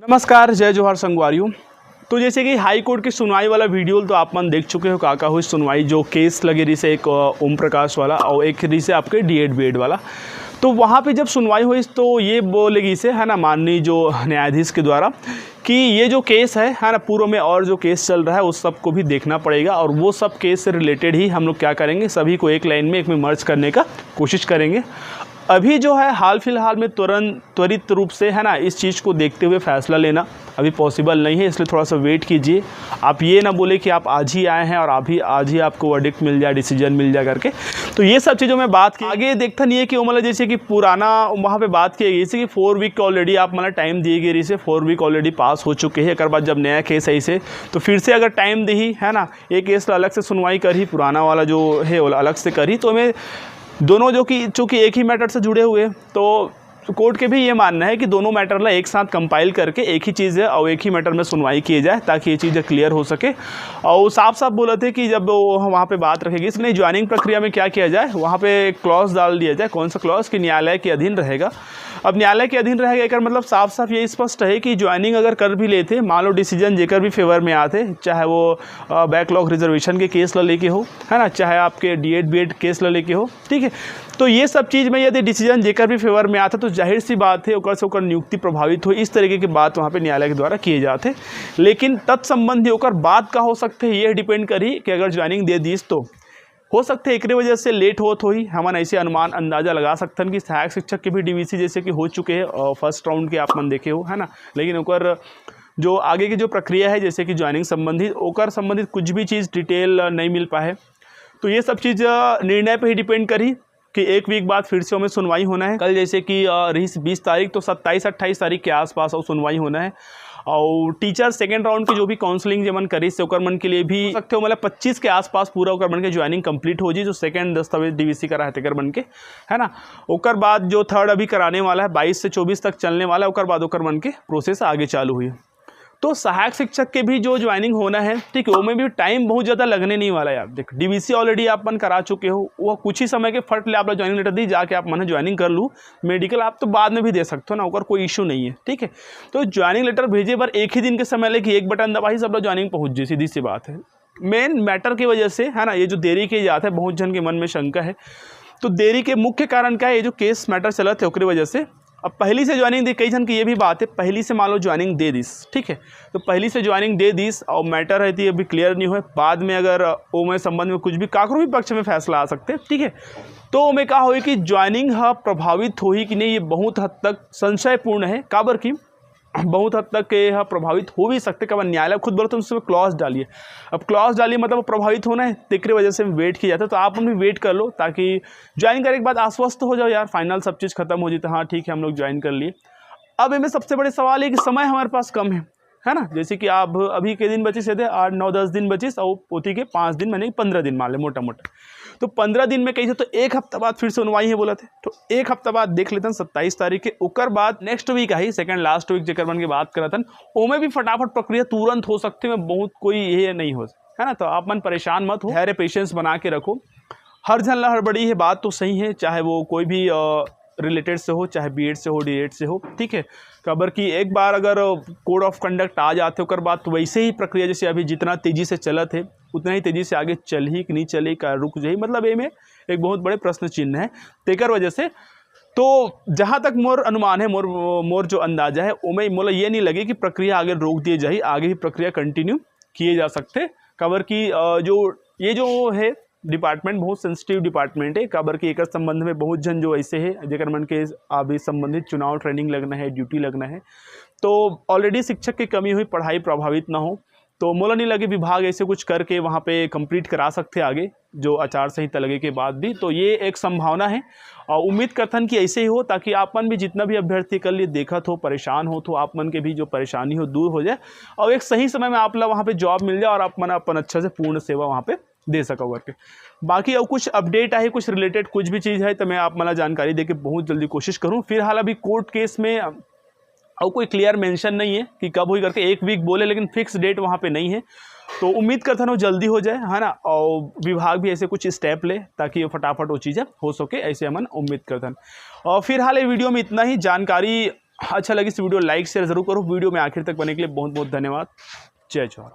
नमस्कार, जय जोहार संगवारियों। तो जैसे कि हाई कोर्ट की सुनवाई वाला वीडियो तो आप मन देख चुके हो, काका हुई सुनवाई जो केस लगे रही से एक ओम प्रकाश वाला और एक रही से आपके D.Ed B.Ed वाला। तो वहाँ पे जब सुनवाई हुई तो ये बोलेगी से है ना माननीय जो न्यायाधीश के द्वारा कि ये जो केस है ना पूर्व में और जो केस चल रहा है उस सब को भी देखना पड़ेगा और वो सब केस से रिलेटेड ही हम लोग क्या करेंगे, सभी को एक लाइन में एक में मर्ज करने का कोशिश करेंगे। अभी जो है हाल फिलहाल में त्वरित रूप से है ना इस चीज़ को देखते हुए फैसला लेना अभी पॉसिबल नहीं है, इसलिए थोड़ा सा वेट कीजिए। आप ये ना बोले कि आप आज ही आए हैं और आज ही आपको वर्डिक्ट मिल जाए, डिसीजन मिल जाए करके। तो ये सब चीज़ों में बात की आगे देखता नहीं है कि वो मतलब जैसे कि पुराना वहाँ पे बात की गई थी कि 4 वीक ऑलरेडी आप मतलब टाइम दिए गए, से 4 वीक ऑलरेडी पास हो चुके हैं। एक बाद जब नया केस है इसे तो फिर से अगर टाइम दी है ना, एक केस अलग से सुनवाई करी, पुराना वाला जो है अलग से करी, तो हमें दोनों जो कि चूँकि एक ही मैटर से जुड़े हुए तो कोर्ट के भी ये मानना है कि दोनों मैटर ला एक साथ कंपाइल करके एक ही चीज़ है और एक ही मैटर में सुनवाई किए जाए ताकि ये चीज़ें क्लियर हो सके। और साफ साफ बोले थे कि जब वो वहाँ पे बात रखेगी इसलिए ज्वाइनिंग प्रक्रिया में क्या किया जाए, वहाँ पे क्लॉज डाल दिया जाए। कौन सा क्लॉज कि न्यायालय के अधीन रहेगा। अब न्यायालय के अधीन रहेगा एक मतलब साफ साफ ये स्पष्ट है कि ज्वाइनिंग अगर कर भी लेते, मान लो डिसीजन जेकर भी फेवर में आते, चाहे वो बैकलॉग रिजर्वेशन के केस ला लेके हो है ना, चाहे आपके D.Ed B.Ed केस ला लेके हो, ठीक है। तो ये सब चीज़ में यदि डिसीजन जेकर भी फेवर में आता तो जाहिर सी बात है ओकर से ओकर नियुक्ति प्रभावित हो, इस तरीके की बात वहाँ पे न्यायालय के द्वारा किए जाते। लेकिन तत्संबंधी ओकर बात का हो सकते हैं ये डिपेंड करी कि अगर ज्वाइनिंग दे दीस तो हो सकते एक वजह से लेट होत हो ही। हम ऐसे अनुमान अंदाज़ा लगा सकते हैं कि सहायक शिक्षक के भी DVC जैसे कि हो चुके हैं फर्स्ट राउंड के आप मन देखे हो है ना, लेकिन ओकर जो आगे की जो प्रक्रिया है जैसे कि ज्वाइनिंग संबंधित ओकर संबंधित कुछ भी चीज़ डिटेल नहीं मिल पाए। तो ये सब चीज़ निर्णय पर ही डिपेंड करी कि एक वीक बाद फिर से हमें सुनवाई होना है। कल जैसे कि रही 20 तारीख तो 27-28 तारीख के आसपास और सुनवाई होना है। और टीचर सेकेंड राउंड की जो भी काउंसलिंग जमन करी से ओकर मन के लिए भी सकते हो मतलब 25 के आसपास पूरा ओकर मन के ज्वाइनिंग कंप्लीट हो जी, जो सेकेंड दस्तावेज DVC करा है तेकर मन के है ना। ओकर बाद जो थर्ड अभी कराने वाला है 22 से 24 तक चलने वाला है, ओकर बाद ओकर मन के प्रोसेस आगे चालू हुई। तो सहायक शिक्षक के भी जो ज्वाइनिंग होना है, ठीक है, वो में भी टाइम बहुत ज़्यादा लगने नहीं वाला है। आप देखो DVC ऑलरेडी आप मन करा चुके हो, वो कुछ ही समय के फट ले आप ज्वाइनिंग लेटर दी जाके आप मन ज्वाइनिंग कर लूँ। मेडिकल आप तो बाद में भी दे सकते हो ना, ओकर कोई इशू नहीं है, ठीक है। तो ज्वाइनिंग लेटर भेजे पर एक ही दिन के समय लेके एक बटन दबाई सब लोग ज्वाइनिंग पहुँच जाए, सीधी सी बात है। मेन मैटर की वजह से है ना ये जो देरी की जाता है, बहुत जन के मन में शंका है। तो देरी के मुख्य कारण क्या है, ये जो केस मैटर चला थे उसकी वजह से। अब पहली से ज्वाइनिंग दी, कई जन की ये भी बात है पहली से मान लो ज्वाइनिंग दे दिस, ठीक है, तो पहली से ज्वाइनिंग दे दिस और मैटर रहती है अभी क्लियर नहीं हुए, बाद में अगर वो में संबंध में कुछ भी काकरो भी पक्ष में फैसला आ सकते, ठीक है। तो मैं कहा हो कि ज्वाइनिंग प्रभावित हो ही कि नहीं, ये बहुत हद तक संशयपूर्ण है। काबर की बहुत हद तक यह प्रभावित हो भी सकते, कब न्यायालय खुद बोलो तो उसमें क्लॉज डालिए। अब क्लॉज डालिए मतलब प्रभावित होना है, तेकरे वजह से वेट किया जाता है। तो आप भी वेट कर लो ताकि ज्वाइन करने के बाद आश्वस्त हो जाओ, यार फाइनल सब चीज़ खत्म हो जाता, हाँ ठीक है हम लोग ज्वाइन कर लिए। अब इनमें सबसे बड़े सवाल है कि समय हमारे पास कम है ना। जैसे कि आप अभी के दिन बची से थे 8-9-10 दिन बची और पोती के 5 दिन मैंने 15 दिन मान ले मोटा मोटा। तो 15 दिन में कहीं तो एक हफ्ता बाद फिर से सुनवाई है बोला थे, तो एक हफ्ता बाद देख लेते हैं 27 तारीख के। ओकर बाद नेक्स्ट वीक आई सेकंड लास्ट वीक जेकर बन के बात करा था, ओमें भी फटाफट प्रक्रिया तुरंत हो सकते में बहुत कोई ये नहीं हो है ना। तो आप मन परेशान मत हो, धैर्य पेशेंस बना के रखो। हर झल्ला हड़बड़ी है बात तो सही है, चाहे वो कोई भी रिलेटेड से हो, चाहे B.Ed से हो D.Ed से हो, ठीक है। खबर की एक बार अगर कोड ऑफ कंडक्ट आ जाते होकर बात तो वैसे ही प्रक्रिया जैसे अभी जितना तेज़ी से चला थे उतना ही तेज़ी से आगे चल ही कि नहीं चले का रुक जाए, मतलब ये में एक बहुत बड़े प्रश्न चिन्ह है तेकर वजह से। तो जहाँ तक मोर अनुमान है, मोर जो अंदाजा है वो में मोला ये नहीं लगे कि प्रक्रिया आगे रोक दी जाए, आगे भी प्रक्रिया कंटिन्यू किए जा सकते। खबर की जो है डिपार्टमेंट बहुत सेंसिटिव डिपार्टमेंट है। काबर के एक संबंध में बहुत जन जो ऐसे है जेकर मन के अभी संबंधित चुनाव ट्रेनिंग लगना है, ड्यूटी लगना है, तो ऑलरेडी शिक्षक की कमी हुई, पढ़ाई प्रभावित ना हो, तो मोला नहीं लगे विभाग ऐसे कुछ करके वहाँ पे कंप्लीट करा सकते आगे जो आचार संहिता लगे के बाद भी। तो ये एक संभावना है और उम्मीद करथन कि ऐसे ही हो ताकि आप मन भी जितना भी अभ्यर्थी कर लिए देखत हो, परेशान हो, तो आप मन के भी जो परेशानी हो दूर हो जाए और एक सही समय में आप लोग वहाँ पे जॉब मिल जाए और आप मन अपन अच्छा से पूर्ण सेवा वहाँ पे दे सको करके। बाकी और कुछ अपडेट है, कुछ रिलेटेड कुछ भी चीज़ है तो मैं आप मला जानकारी दे के बहुत जल्दी कोशिश करूँ। फिलहाल अभी कोर्ट केस में और कोई क्लियर मेंशन नहीं है कि कब हुई करके, एक वीक बोले लेकिन फिक्स डेट वहाँ पे नहीं है। तो उम्मीद करता हूँ जल्दी हो जाए है ना, और विभाग भी ऐसे कुछ स्टेप ले ताकि फटाफट वो चीज़ें हो सके, ऐसे हम उम्मीद करते हैं। और फिलहाल ये वीडियो में इतना ही। जानकारी अच्छा लगी इस वीडियो लाइक शेयर जरूर करो। वीडियो में आखिर तक बने के लिए बहुत बहुत धन्यवाद। जय जवाहर।